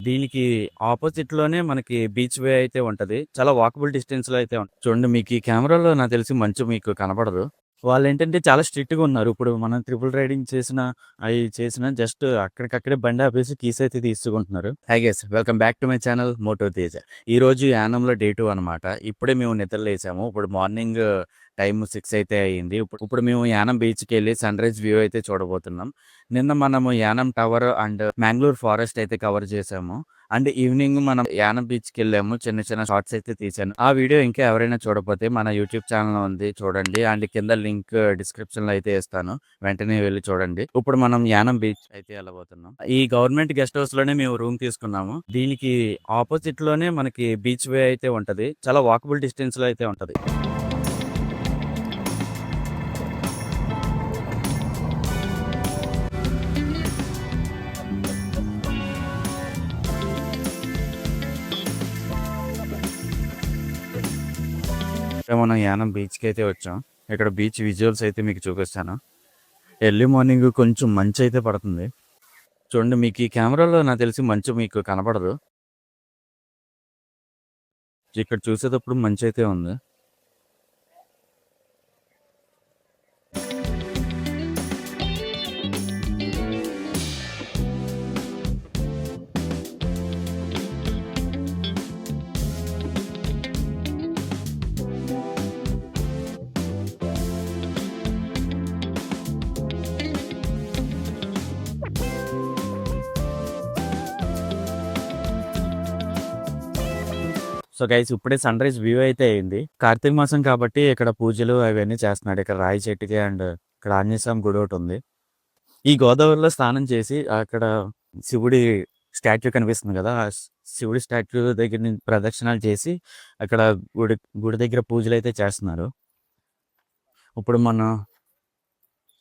దీనికి ఆపోజిట్‌లోనే మనకి బీచ్ వే అయితే ఉంటది. చాలా వాకబుల్ డిస్టెన్స్‌లో అయితే ఉంటది. చూడండి మీకు ఈ కెమెరాలో నాకు తెలిసి మంచు మీకు కనపడదు. వాళ్ళేంటంటే చాలా స్ట్రిక్ట్‌గా ఉన్నారు. ఇప్పుడు మనం ట్రిపుల్ రైడింగ్ చేసినా, అయి చేసినా జస్ట్ అక్కడికక్కడే బండి ఆపేసి కీస్ అయితే తీసుకుంటున్నారు. Hi guys welcome back to my channel moto Teja. ఈరోజు యానంలో డే 2 అనమాట. ఇప్పుడే మేము నిద్ర లేసాము. ఇప్పుడు మార్నింగ్ టైమ్ 6 అయితే అయింది. ఇప్పుడు మేము యానం బీచ్‌కెళ్ళి సన్‌రైజ్ వ్యూ అయితే చూడబోతున్నాం. నిన్న మనము Yanam tower and mangrove forest అయితే కవర్ చేసాము. అండ్ ఈవినింగ్ మనం యానం బీచ్‌కెళ్ళాము. చిన్న చిన్న షార్ట్స్ అయితే తీశాను. ఆ వీడియో ఇంకా ఎవరైనా చూడకపోతే మన యూట్యూబ్ ఛానల్ ఉంది చూడండి. అండ్ కింద లింక్ డిస్క్రిప్షన్‌లో అయితే ఇస్తాను. వెంటనే వెళ్లి చూడండి. ఇప్పుడు మనం యానం బీచ్ అయితే వెళ్ళబోతున్నాం. ఈ గవర్నమెంట్ గెస్ట్ హౌస్‌లోనే మేము రూమ్ తీసుకున్నాము. దీనికి ఆపోజిట్‌లోనే మనకి బీచ్ వే అయితే ఉంటది. చాలా వాకబుల్ డిస్టెన్స్‌లో అయితే ఉంటది. మనం యానం బీచ్‌కి అయితే వచ్చాం. ఇక్కడ బీచ్ విజువల్స్ అయితే మీకు చూపిస్తాను. ఎర్లీ మార్నింగ్ కొంచెం మంచు అయితే పడుతుంది. చూడండి మీకు ఈ కెమెరాలో నాకు తెలిసి మంచు మీకు కనపడదు. ఇక్కడ చూసేటప్పుడు మంచయితే ఉంది. సో గైస్ ఇప్పుడే సన్‌రైజ్ వ్యూ అయితే అయింది. కార్తీక మాసం కాబట్టి ఇక్కడ పూజలు అవన్నీ చేస్తున్నాడు. ఇక్కడ రాయి చెట్టుకి అండ్ ఇక్కడ ఆంజనేయ స్వామి గుడి ఒకటుంది. ఈ గోదావరిలో స్నానం చేసి అక్కడ శివుడి స్టాట్యూ కనిపిస్తుంది కదా! ఆ శివుడి స్టాట్యూ దగ్గర నుంచి ప్రదక్షిణాలు చేసి అక్కడ గుడి గుడి దగ్గర పూజలైతే చేస్తున్నారు. ఇప్పుడు మనం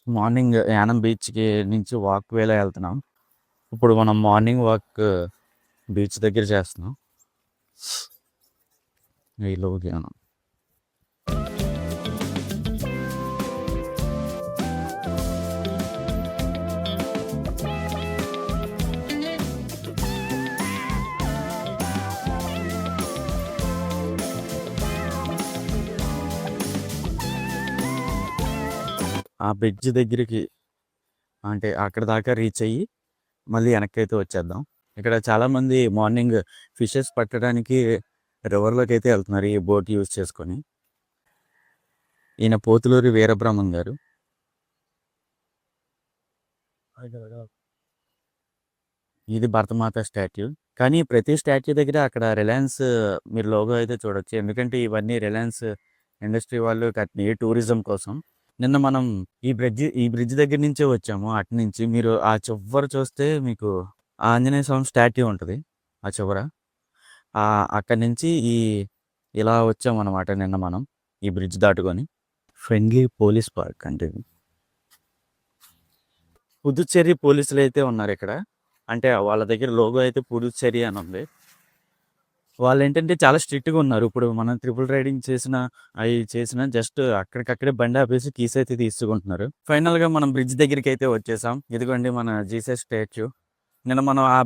మార్నింగ్ యానం బీచ్‌కి నుంచి వాక్ వేలో వెళ్తున్నాం. ఇప్పుడు మనం మార్నింగ్ వాక్ బీచ్ దగ్గర చేస్తున్నాం. ఈలోగా ఆ బ్రిడ్జ్ దగ్గరికి అంటే అక్కడి దాకా రీచ్ అయ్యి మళ్ళీ వెనక్కైతే వచ్చేద్దాం. ఇక్కడ చాలామంది మార్నింగ్ ఫిషెస్ పట్టడానికి రివర్‌లోకైతే వెళ్తున్నారు ఈ బోట్ యూజ్ చేసుకొని. ఈయన పోతులూరి వీరబ్రహ్మం గారు. ఇది భరతమాత స్టాట్యూ. కానీ ప్రతి స్టాట్యూ దగ్గర అక్కడ రిలయన్స్ మీరు లోగో అయితే చూడొచ్చు. ఎందుకంటే ఇవన్నీ రిలయన్స్ ఇండస్ట్రీ వాళ్ళు కట్టినయి టూరిజం కోసం. నిన్న మనం ఈ బ్రిడ్జ్ దగ్గర నుంచే వచ్చాము. అటునుంచి మీరు ఆ చివర చూస్తే మీకు ఆంజనేయ స్వామి స్టాట్యూ ఉంటది. ఆ చివర. అక్కడి నుంచి ఇలా వచ్చామనమాట నిన్న మనం. ఈ బ్రిడ్జ్ దాటుకొని. ఫ్రెండ్లీ పోలీస్ పార్క్ అంటే ఇది. పుదుచ్చేరి పోలీసులైతే ఉన్నారిక్కడ. అంటే వాళ్ళ దగ్గర లోగో అయితే పుదుచ్చేరి అని ఉంది. వాళ్ళేంటంటే చాలా స్ట్రిక్ట్‌గా ఉన్నారు. ఇప్పుడు మనం ట్రిపుల్ రైడింగ్ చేసినా, అయి చేసినా జస్ట్ అక్కడికక్కడే బండి ఆపేసి కీస్ అయితే తీసుకుంటున్నారు. ఫైనల్‌గా మనం బ్రిడ్జ్ దగ్గరికైతే వచ్చేసాం. ఇదిగోండి మన జీసస్ స్టాచ్యూ. నిన్న మనం ఆ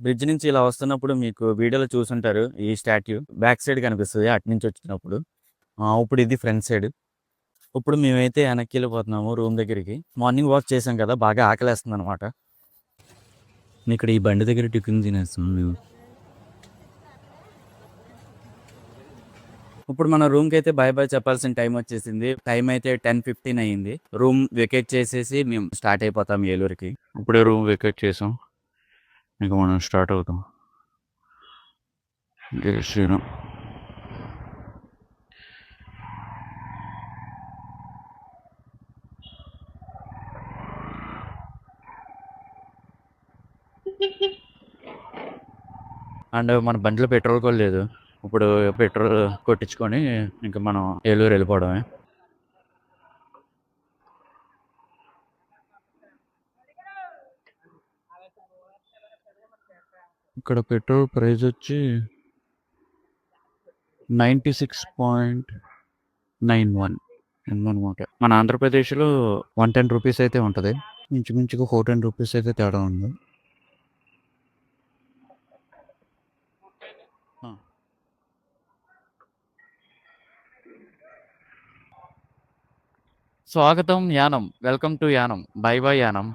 బ్రిడ్జ్ నుంచి ఇలా వస్తున్నప్పుడు మీకు వీడియోలో చూసుంటారు ఈ స్టాట్యూ. బ్యాక్ సైడ్ కనిపిస్తది అటునుంచి వచ్చినప్పుడు. ఇప్పుడు ఇది ఫ్రంట్ సైడ్. ఇప్పుడు మేమైతే వెనక్కెళ్ళిపోతున్నాము రూమ్ దగ్గరికి. మార్నింగ్ వాక్ చేసాం కదా! బాగా ఆకలేస్తుందనమాట. ఇక్కడ ఈ బండి దగ్గర టిఫిన్ తినేస్తున్నాం మేము. ఇప్పుడు మన రూమ్‌కి అయితే బాయ్ బాయ్ చెప్పాల్సిన టైం వచ్చేసింది. టైం అయితే 10:15 అయింది. రూమ్ వెకేట్ చేసేసి మేము స్టార్ట్ అయిపోతాం ఏలూరుకి. ఇప్పుడే రూమ్ వెకేట్ చేసాం. ఇక మనం స్టార్ట్ అవుతాం. జై శ్రీరామ్. అండ్ మన బండిలో పెట్రోల్ కూడా లేదు. ఇప్పుడు పెట్రోల్ కొట్టించుకొని ఇంక మనం ఏలూరు వెళ్ళిపోవడమే. ఇక్కడ పెట్రోల్ ప్రైస్ వచ్చి 96.91 ఉందన్నమాట. మన ఆంధ్రప్రదేశ్‌లో 110 రూపీస్ అయితే ఉంటది. ఇంచుమించుగా 14 రూపీస్ అయితే తేడా ఉంది. స్వాగతం Yanam. Welcome to Yanam. Bye bye Yanam.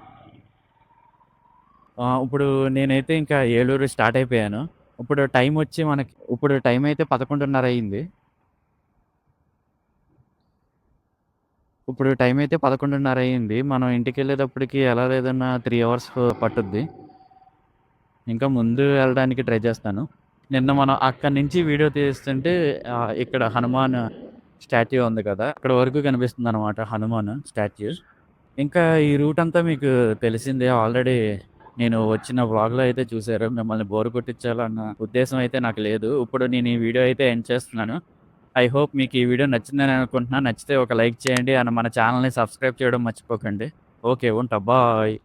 ఇప్పుడు నేనైతే ఇంకా ఏలూరు స్టార్ట్ అయిపోయాను. ఇప్పుడు టైం అయితే 11:30 అయింది. మనం ఇంటికెళ్ళేటప్పటికి ఎలా లేదన్నా 3 అవర్స్ పట్టుద్ది. ఇంకా ముందు వెళ్ళడానికి ట్రై చేస్తాను. నిన్న మనం అక్కడి నుంచి వీడియో తీస్తుంటే ఇక్కడ హనుమాన్ స్టాట్యూ ఉంది కదా! అక్కడ వరకు కనిపిస్తుందనమాట హనుమాన్ స్టాట్యూ. ఇంకా ఈ రూట్ అంతా మీకు తెలిసిందే. ఆల్రెడీ నేను వచ్చిన వ్లాగ్‌లో అయితే చూసారు. మిమ్మల్ని బోర్ కొట్టించాలన్న ఉద్దేశ్యం అయితే నాకు లేదు. ఇప్పుడు నేను ఈ వీడియో అయితే ఎండ్ చేస్తున్నాను. ఐ హోప్ మీకు ఈ వీడియో నచ్చిందని అనుకుంటున్నా. నచ్చితే ఒక లైక్ చేయండి. అండ్ మన ఛానల్‌ని సబ్స్క్రైబ్ చేయడం మర్చిపోకండి. ఓకే. ఉంటా. బాయ్.